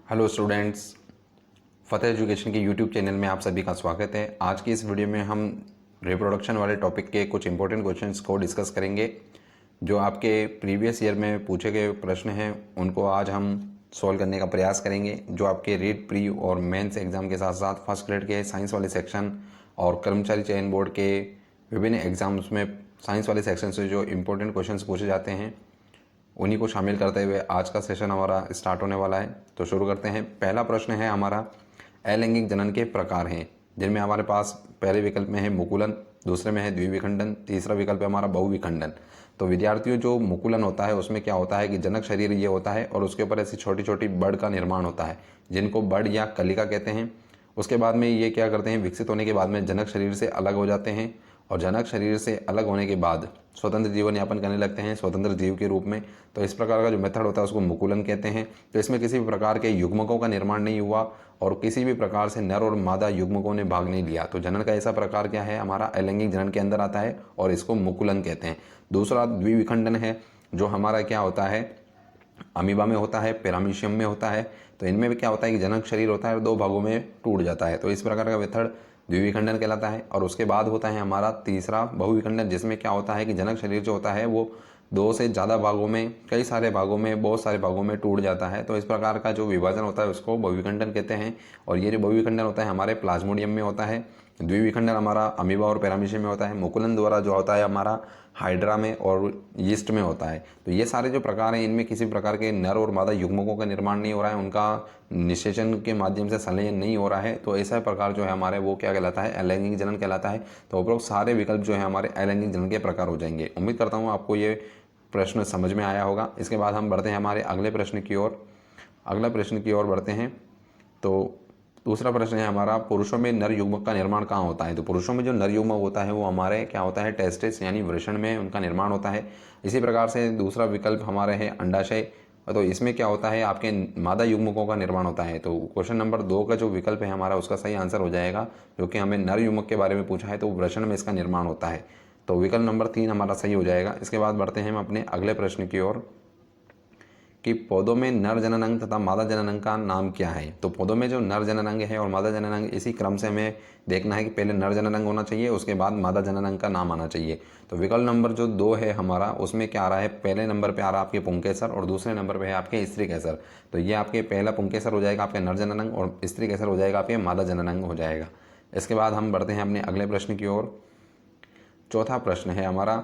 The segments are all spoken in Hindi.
हेलो स्टूडेंट्स, फतेह एजुकेशन के यूट्यूब चैनल में आप सभी का स्वागत है। आज की इस वीडियो में हम रिप्रोडक्शन वाले टॉपिक के कुछ इंपॉर्टेंट क्वेश्चंस को डिस्कस करेंगे। जो आपके प्रीवियस ईयर में पूछे गए प्रश्न हैं उनको आज हम सॉल्व करने का प्रयास करेंगे। जो आपके रीट प्री और मेंस एग्जाम के साथ साथ फर्स्ट ग्रेड के साइंस वाले सेक्शन और कर्मचारी चयन बोर्ड के विभिन्न एग्जाम्स में साइंस वाले सेक्शन से जो इम्पोर्टेंट क्वेश्चंस पूछे जाते हैं उन्हीं को शामिल करते हुए आज का सेशन हमारा स्टार्ट होने वाला है। तो शुरू करते हैं। पहला प्रश्न है हमारा, अलैंगिक जनन के प्रकार हैं, जिनमें हमारे पास पहले विकल्प में है मुकुलन, दूसरे में है द्विविखंडन, तीसरा विकल्प है हमारा बहुविखंडन। तो विद्यार्थियों, जो मुकुलन होता है उसमें क्या होता है कि जनक शरीर ये होता है और उसके ऊपर ऐसी छोटी छोटी बड़ का निर्माण होता है जिनको बड़ या कलिका कहते हैं। उसके बाद में ये क्या करते हैं, विकसित होने के बाद में जनक शरीर से अलग हो जाते हैं और जनक शरीर से अलग होने के बाद स्वतंत्र जीवन यापन करने लगते हैं स्वतंत्र जीव के रूप में। तो इस प्रकार का जो मेथड होता है उसको मुकुलन कहते हैं। तो इसमें किसी भी प्रकार के युग्मकों का निर्माण नहीं हुआ और किसी भी प्रकार से नर और मादा युग्मकों ने भाग नहीं लिया। तो जनन का ऐसा प्रकार क्या है, हमारा अलैंगिक जनन के अंदर आता है और इसको मुकुलन कहते हैं। दूसरा द्विविखंडन है, जो हमारा क्या होता है, अमीबा में होता है, पैरामीशियम में होता है। तो इनमें भी क्या होता है कि जनक शरीर होता है और दो भागों में टूट जाता है। तो इस प्रकार का मेथड द्विविखंडन कहलाता है। और उसके बाद होता है हमारा तीसरा बहुविखंडन, जिसमें क्या होता है कि जनक शरीर जो होता है वो दो से ज़्यादा भागों में, कई सारे भागों में, बहुत सारे भागों में टूट जाता है। तो इस प्रकार का जो विभाजन होता है उसको बहुविखंडन कहते हैं। और ये जो बहुविखंडन होता है हमारे प्लाज्मोडियम में होता है, द्विविखंडन हमारा अमीबा और पैरामीशियम में होता है, मुकुलन द्वारा जो होता है हमारा हाइड्रा में और यीस्ट में होता है। तो ये सारे जो प्रकार हैं इनमें किसी प्रकार के नर और मादा युग्मकों का निर्माण नहीं हो रहा है, उनका निषेचन के माध्यम से संलयन नहीं हो रहा है। तो ऐसा प्रकार जो है हमारे वो क्या कहलाता है, अलैंगिक जनन कहलाता है। तो उपरोक्त सारे विकल्प जो है हमारे अलैंगिक जनन के प्रकार हो जाएंगे। उम्मीद करता हूँ आपको ये प्रश्न समझ में आया होगा। इसके बाद हम बढ़ते हैं हमारे अगले प्रश्न की ओर। अगला प्रश्न की ओर बढ़ते हैं। तो दूसरा प्रश्न है हमारा, पुरुषों में नर युग्मक का निर्माण कहाँ होता है। तो पुरुषों में जो नर युग्मक होता है वो हमारे क्या होता है, टेस्टिस यानी वृषण में उनका निर्माण होता है। इसी प्रकार से दूसरा विकल्प हमारे है अंडाशय। तो इसमें क्या होता है, आपके मादा युग्मकों का निर्माण होता है। तो क्वेश्चन नंबर 2 का जो विकल्प है हमारा उसका सही आंसर हो जाएगा, जो कि हमें नर युग्मक के बारे में पूछा है। तो वृषण में इसका निर्माण होता है। तो विकल्प नंबर 3 हमारा सही हो जाएगा। इसके बाद बढ़ते हैं हम अपने अगले प्रश्न की ओर कि पौधों में नर जनन अंग तथा मादा जनन अंग का नाम क्या है। तो पौधों में जो नर जनन अंग है और मादा जनन अंग, इसी क्रम से हमें देखना है कि पहले नर जनन अंग होना चाहिए, उसके बाद मादा जनन अंग का नाम आना चाहिए। तो विकल्प नंबर जो 2 है हमारा, उसमें क्या आ रहा है, पहले नंबर पे आ रहा है आपके पुंकेसर और दूसरे नंबर पे है आपके स्त्री कैसर। तो ये आपके पहला पुंकेसर हो जाएगा आपके नर जनन अंग और स्त्री कैसर हो जाएगा आपके मादा जनन अंग हो जाएगा। इसके बाद हम बढ़ते हैं अपने अगले प्रश्न की ओर। चौथा प्रश्न है हमारा,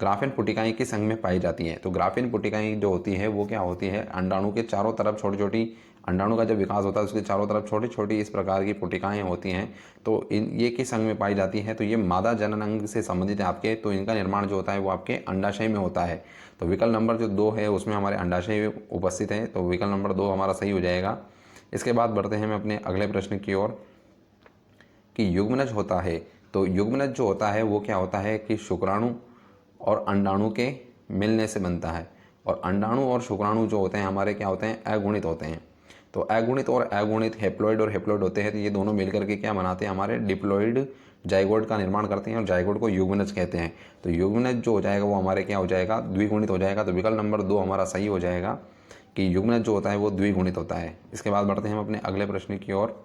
ग्राफीन पुटिकाएं किस अंग में पाई जाती हैं। तो ग्राफीन पुटिकाएं जो होती है वो क्या होती है, अंडाणु के चारों तरफ छोटी छोटी, अंडाणु का जब विकास होता है उसके चारों तरफ छोटी छोटी इस प्रकार की पुटिकाएं होती हैं। तो ये किस अंग में पाई जाती है, तो ये मादा जनन अंग से संबंधित है आपके। तो इनका निर्माण जो होता है वो आपके अंडाशय में होता है। तो विकल्प नंबर जो 2 है उसमें हमारे अंडाशय उपस्थित है। तो विकल्प नंबर 2 हमारा सही हो जाएगा। इसके बाद बढ़ते हैं हम अपने अगले प्रश्न की ओर कि युग्मनज होता है। तो युग्मनज जो होता है वो क्या होता है कि शुक्राणु और अंडाणु के मिलने से बनता है। और अंडाणु और शुक्राणु जो होते हैं हमारे क्या होते हैं, अगुणित होते हैं। तो अगुणित और अगुणित, हेप्लॉइड और हेप्लॉइड होते हैं। तो ये दोनों मिलकर के क्या बनाते हैं, हमारे डिप्लॉइड जाइगोट का निर्माण करते हैं और जाइगोट को युग्मनज कहते हैं। तो युग्मनज जो हो जाएगा वो हमारे क्या हो जाएगा, द्विगुणित हो जाएगा। तो विकल्प नंबर 2 हमारा सही हो जाएगा कि युग्मनज जो होता है वो द्विगुणित होता है। इसके बाद बढ़ते हैं हम अपने अगले प्रश्न की ओर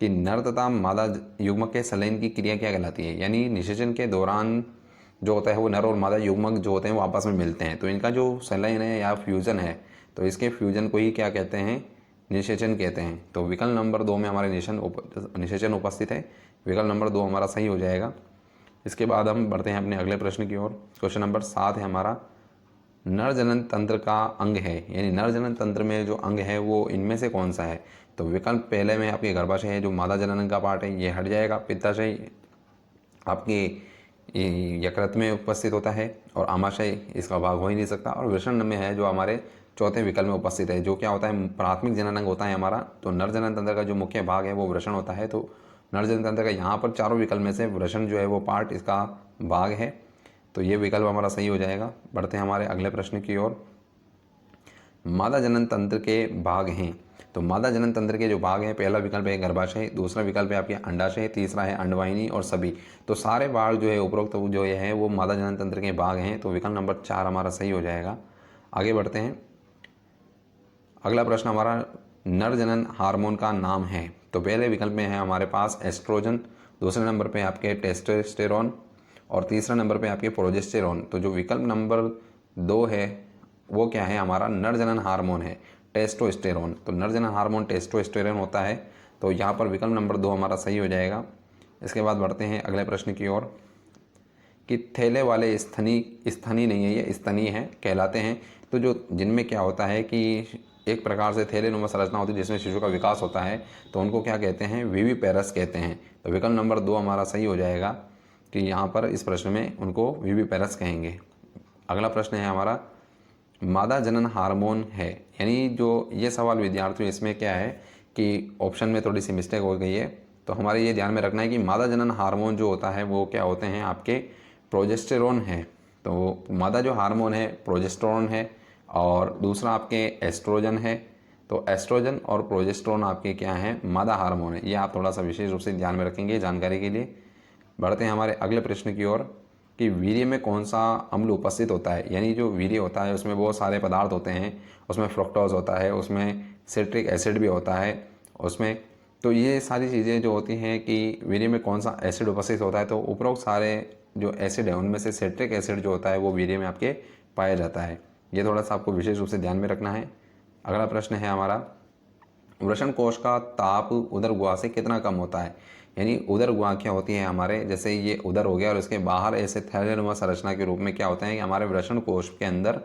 कि नर तथा मादा युग्मक के संलयन की क्रिया क्या कहलाती है। यानी निषेचन के दौरान जो होता है वो नर और मादा युग्मक जो होते हैं वो आपस में मिलते हैं। तो इनका जो संलयन है या फ्यूजन है, तो इसके फ्यूजन को ही क्या कहते हैं, निषेचन कहते हैं। तो विकल्प नंबर 2 में हमारे निषेचन उपस्थित है। विकल्प नंबर 2 हमारा सही हो जाएगा। इसके बाद हम बढ़ते हैं अपने अगले प्रश्न की ओर। क्वेश्चन नंबर 7 है हमारा, नर जनन तंत्र का अंग है, यानी नर जनन तंत्र में जो अंग है वो इनमें से कौन सा है। तो विकल्प पहले में आपके गर्भाशय है जो मादा जनन का पार्ट है, ये हट जाएगा। पित्ताशय आपके यकृत में उपस्थित होता है और आमाशय इसका भाग हो ही नहीं सकता। और वृषण में है जो हमारे चौथे विकल्प में उपस्थित है, जो क्या होता है, प्राथमिक जनन अंग होता है हमारा। तो नर जनन तंत्र का जो मुख्य भाग है वो वृषण होता है। तो नर जनन तंत्र का यहाँ पर चारों विकल्प में से वृषण जो है वो पार्ट इसका भाग है। तो ये विकल्प हमारा सही हो जाएगा। बढ़ते हैं हमारे अगले प्रश्न की ओर। मादा जनन तंत्र के भाग हैं। तो मादा जनन तंत्र के जो भाग हैं, पहला विकल्प है गर्भाशय, दूसरा विकल्प है आपके अंडाशय, तीसरा है अंडवाहिनी और सभी। तो सारे भाग जो है उपरोक्त जो है वो मादा जनन तंत्र के भाग हैं। तो विकल्प नंबर 4 हमारा सही हो जाएगा। आगे बढ़ते हैं। अगला प्रश्न हमारा नर जनन हार्मोन का नाम है? तो पहले विकल्प में है हमारे पास एस्ट्रोजन, दूसरे नंबर पे आपके टेस्टोस्टेरोन और तीसरा नंबर पे आपके प्रोजेस्टेरोन। तो जो विकल्प नंबर 2 है वो क्या है, हमारा नर जनन हार्मोन है, टेस्टोस्टेरोन। तो नर जनन हार्मोन टेस्टोस्टेरोन होता है, तो यहाँ पर विकल्प नंबर 2 हमारा सही हो जाएगा। इसके बाद बढ़ते हैं अगले प्रश्न की ओर कि थैले वाले स्तनी नहीं है, ये स्तनी है कहलाते हैं। तो जो जिनमें क्या होता है कि एक प्रकार से थैलेनुमा संरचना होती है जिसमें शिशु का विकास होता है, तो उनको क्या कहते हैं, विविपेरस कहते हैं। तो विकल्प नंबर 2 हमारा सही हो जाएगा कि यहाँ पर इस प्रश्न में उनको विविपेरस कहेंगे। अगला प्रश्न है हमारा मादा जनन हार्मोन है, यानी जो ये सवाल विद्यार्थियों इसमें क्या है कि ऑप्शन में थोड़ी सी मिस्टेक हो गई है। तो हमारे ये ध्यान में रखना है कि मादा जनन हार्मोन जो होता है वो क्या होते हैं, आपके प्रोजेस्टेरोन है। तो मादा जो हार्मोन है प्रोजेस्टेरोन है और दूसरा आपके एस्ट्रोजन है। तो एस्ट्रोजन और प्रोजेस्टेरोन आपके क्या हैं, मादा हार्मोन है। ये आप थोड़ा सा विशेष रूप से ध्यान में रखेंगे जानकारी के लिए। बढ़ते हैं हमारे अगले प्रश्न की ओर कि वीर्य में कौन सा अम्ल उपस्थित होता है, यानी जो वीर्य होता है उसमें बहुत सारे पदार्थ होते हैं, उसमें फ्रुक्टोज होता है, उसमें सिट्रिक एसिड भी होता है उसमें। तो ये सारी चीज़ें जो होती हैं कि वीर्य में कौन सा एसिड उपस्थित होता है, तो उपरोक्त सारे जो एसिड है उनमें से सिट्रिक एसिड जो होता है वो वीर्य में आपके पाया जाता है। ये थोड़ा सा आपको विशेष रूप से ध्यान में रखना है। अगला प्रश्न है हमारा वृषण कोश का ताप उदर गुहा से कितना कम होता है, यानी उदर गुहा क्या होती है हमारे, जैसे ये उदर हो गया और इसके बाहर ऐसे थैलेनुमा संरचना के रूप में क्या होता है कि हमारे वृषण कोश के अंदर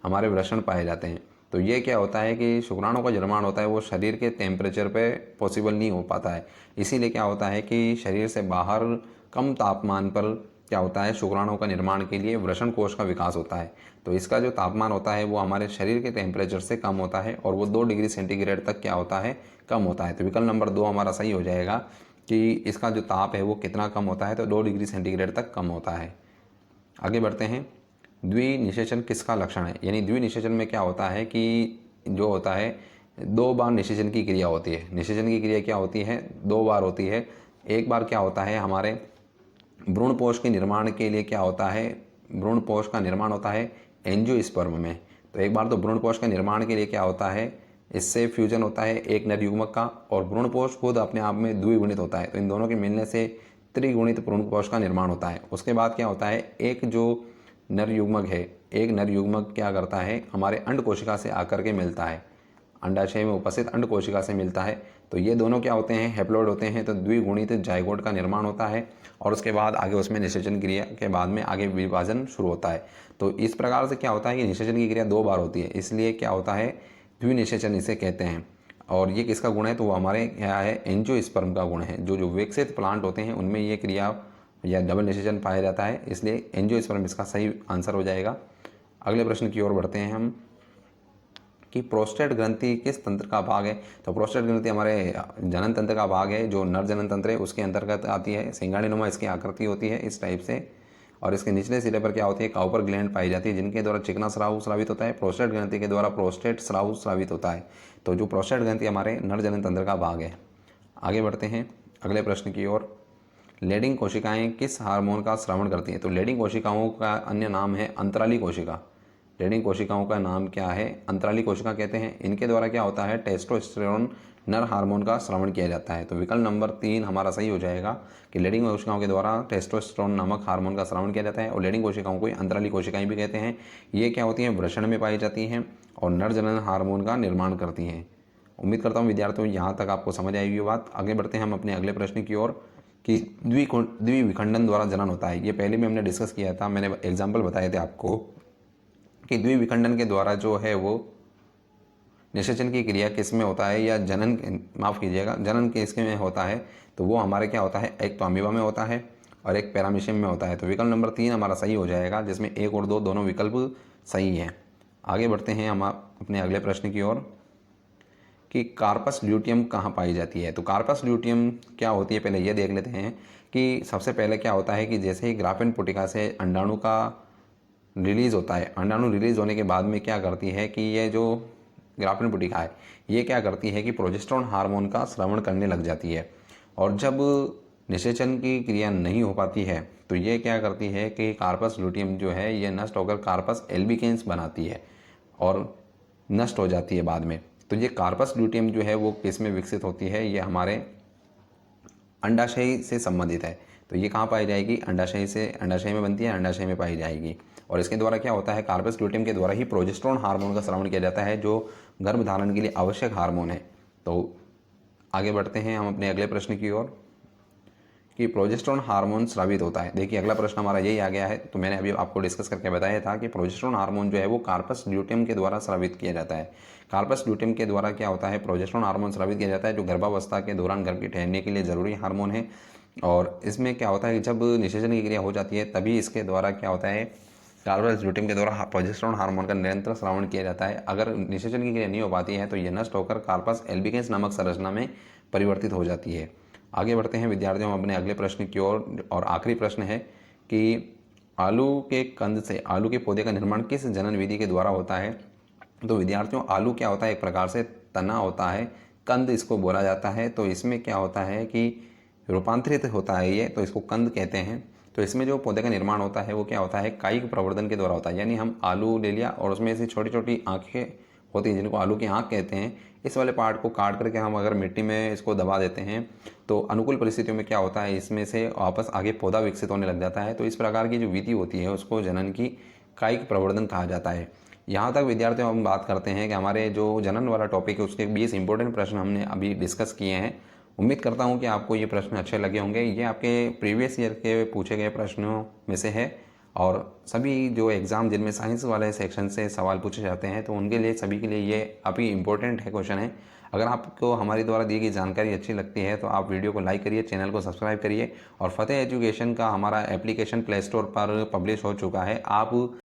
हमारे वृषण पाए जाते हैं। तो ये क्या होता है कि शुक्राणु का निर्माण होता है वो शरीर के टेम्परेचर पे पॉसिबल नहीं हो पाता है, इसीलिए क्या होता है कि शरीर से बाहर कम तापमान पर क्या होता है, शुक्राणु का निर्माण के लिए वृषण कोश का विकास होता है। तो इसका जो तापमान होता है वो हमारे शरीर के टेम्परेचर से कम होता है और वो 2 डिग्री सेंटीग्रेड तक क्या होता है, कम होता है। तो विकल्प नंबर 2 हमारा सही हो जाएगा कि इसका जो ताप है वो कितना कम होता है, तो 2 डिग्री सेंटीग्रेड तक कम होता है। आगे बढ़ते हैं द्विनिषेचन किसका लक्षण है, यानी द्विनिषेचन में क्या होता है कि जो होता है 2 बार निषेचन की क्रिया होती है। निषेचन की क्रिया क्या होती है, 2 बार होती है। एक बार क्या होता है हमारे भ्रूणपोष के निर्माण के लिए क्या होता है, भ्रूणपोष का निर्माण होता है एंजियोस्पर्म में। तो एक बार तो भ्रूणपोष के निर्माण के लिए क्या होता है, इससे फ्यूजन होता है एक नर युग्मक का और भ्रूणपोष खुद अपने आप में द्विगुणित होता है। तो इन दोनों के मिलने से त्रिगुणित भ्रूणपोष का निर्माण होता है। उसके बाद क्या होता है, एक जो नर युग्मक है, एक नर युग्मक क्या करता है, हमारे अंड कोशिका से आकर के मिलता है, अंडाशय में उपस्थित अंड कोशिका से मिलता है। तो ये दोनों क्या होते हैं, हैप्लॉइड होते हैं। तो द्विगुणित जाइगोट का निर्माण होता है और उसके बाद आगे उसमें निषेचन क्रिया के बाद में आगे विभाजन शुरू होता है। तो इस प्रकार से क्या होता है कि निषेचन की क्रिया 2 बार होती है, इसलिए क्या होता है द्विनिषेचन इसे कहते हैं। और ये किसका गुण है, तो वो हमारे क्या है, एंजियोस्पर्म का गुण है। जो विकसित प्लांट होते हैं उनमें ये क्रिया या डबल निषेचन पाया जाता है, इसलिए एंजियोस्पर्म इसका सही आंसर हो जाएगा। अगले प्रश्न की ओर बढ़ते हैं हम कि प्रोस्टेट ग्रंथि किस तंत्र का भाग है। तो प्रोस्टेट ग्रंथि हमारे जनन तंत्र का भाग है, जो नर जनन तंत्र है उसके अंतर्गत आती है। सिंगाड़ीनुमा इसकी आकृति होती है इस टाइप से और इसके निचले सिरे पर क्या होती है, काउपर ग्लैंड पाई जाती है जिनके द्वारा चिकना स्राव स्रावित होता है। प्रोस्टेट ग्रंथि के द्वारा प्रोस्टेट स्राव स्रावित होता है। तो जो प्रोस्टेट ग्रंथि हमारे नर जनन तंत्र का भाग है। आगे बढ़ते हैं अगले प्रश्न की ओर। लेडिंग कोशिकाएं किस हार्मोन का स्रावण करती हैं। तो लेडिंग कोशिकाओं का अन्य नाम है अंतराली कोशिका। लेडिंग कोशिकाओं का नाम क्या है, अंतराली कोशिका कहते हैं। इनके द्वारा क्या होता है, टेस्टोस्टेरोन नर हार्मोन का स्रावण किया जाता है। तो विकल्प नंबर 3 हमारा सही हो जाएगा कि लेडिंग कोशिकाओं के द्वारा टेस्टोस्टेरोन नामक हार्मोन का स्रावण किया जाता है। और लेडिंग कोशिकाओं को अंतराली कोशिकाएं भी कहते हैं। ये क्या होती हैं, वृषण में पाई जाती हैं और नर जनन हार्मोन का निर्माण करती हैं। उम्मीद करता हूँ विद्यार्थियों यहाँ तक आपको समझ आएगी ये बात। आगे बढ़ते हैं हम अपने अगले प्रश्न की ओर कि द्विविखंडन द्वारा जनन होता है। ये पहले भी हमने डिस्कस किया था, मैंने एग्जाम्पल बताए थे आपको कि द्विविखंडन के द्वारा जो है वो निषेचन की क्रिया किस में होता है या जनन, माफ़ कीजिएगा, जनन किसके में होता है, तो वो हमारे क्या होता है, एक तो अमीबा में होता है और एक पैरामीशियम में होता है। तो विकल्प नंबर 3 हमारा सही हो जाएगा, जिसमें 1 और 2 दोनों विकल्प सही हैं। आगे बढ़ते हैं हम अपने अगले प्रश्न की ओर कि कार्पस ल्यूटियम कहाँ पाई जाती है। तो कार्पस ल्यूटियम क्या होती है, पहले ये देख लेते हैं कि सबसे पहले क्या होता है कि जैसे ही ग्राफिन पुटिका से अंडाणु का रिलीज़ होता है, अंडाणु रिलीज़ होने के बाद में क्या करती है कि ये जो ग्राफिन पुटिका है ये क्या करती है कि प्रोजेस्टेरोन हार्मोन का स्रावण करने लग जाती है। और जब निषेचन की क्रिया नहीं हो पाती है तो ये क्या करती है कि कार्पस ल्यूटियम जो है ये नष्ट होकर कार्पस एल्बिकेंस बनाती है और नष्ट हो जाती है बाद में। तो ये कार्पस ल्यूटियम जो है वो किस में विकसित होती है, ये हमारे अंडाशय से संबंधित है। तो ये कहाँ पाई जाएगी, अंडाशय में बनती है, अंडाशय में पाई जाएगी। और इसके द्वारा क्या होता है, कार्पस ल्यूटियम के द्वारा ही प्रोजेस्टेरोन हार्मोन का स्रावन किया जाता है, जो गर्भधारण के लिए आवश्यक हार्मोन है। तो आगे बढ़ते हैं हम अपने अगले प्रश्न की ओर कि प्रोजेस्टेरोन हार्मोन स्रावित होता है। देखिए अगला प्रश्न हमारा यही आ गया है। तो मैंने अभी आपको डिस्कस करके बताया था कि प्रोजेस्टेरोन हार्मोन जो है वो कार्पस ल्यूटियम के द्वारा स्रावित किया जाता है। कार्पस ल्यूटियम के द्वारा क्या होता है, प्रोजेस्टेरोन हार्मोन स्रावित किया जाता है, जो गर्भावस्था के दौरान गर्भ के ठहरने के लिए जरूरी हार्मोन है। और इसमें क्या होता है, जब निषेचन की क्रिया हो जाती है तभी इसके द्वारा क्या होता है, कार्पस ल्यूटियम के द्वारा प्रोजेस्टेरोन हार्मोन का निरंतर स्रावन किया जाता है। अगर निषेचन की क्रिया नहीं हो पाती है तो यह नष्ट होकर कार्पस एल्बिकेंस नामक संरचना में परिवर्तित हो जाती है। आगे बढ़ते हैं विद्यार्थियों अपने अगले प्रश्न की ओर। और आखिरी प्रश्न है कि आलू के कंद से आलू के पौधे का निर्माण किस जनन विधि के द्वारा होता है। तो विद्यार्थियों, आलू क्या होता है, एक प्रकार से तना होता है, कंद इसको बोला जाता है। तो इसमें क्या होता है कि रूपांतरित होता है ये, तो इसको कंद कहते हैं। तो इसमें जो पौधे का निर्माण होता है वो क्या होता है, कायिक प्रवर्धन के द्वारा होता है। यानी हम आलू ले लिया और उसमें से छोटी छोटी आँखें होती हैं जिनको आलू की आँख कहते हैं, इस वाले पार्ट को काट करके हम अगर मिट्टी में इसको दबा देते हैं तो अनुकूल परिस्थितियों में क्या होता है, इसमें से वापस आगे पौधा विकसित होने लग जाता है। तो इस प्रकार की जो विधि होती है उसको जनन की कायिक प्रवर्धन कहा जाता है। यहाँ तक विद्यार्थियों हम बात करते हैं कि हमारे जो जनन वाला टॉपिक है उसके 20 इंपॉर्टेंट प्रश्न हमने अभी डिस्कस किए हैं। उम्मीद करता हूँ कि आपको ये प्रश्न अच्छे लगे होंगे। ये आपके प्रीवियस ईयर के पूछे गए प्रश्नों में से है और सभी जो एग्ज़ाम जिनमें साइंस वाले सेक्शन से सवाल पूछे जाते हैं तो उनके लिए सभी के लिए ये अभी इम्पोर्टेंट है क्वेश्चन है। अगर आपको हमारी द्वारा दी गई जानकारी अच्छी लगती है तो आप वीडियो को लाइक करिए, चैनल को सब्सक्राइब करिए। और फतेह एजुकेशन का हमारा एप्लीकेशन प्ले स्टोर पर पब्लिश हो चुका है, आप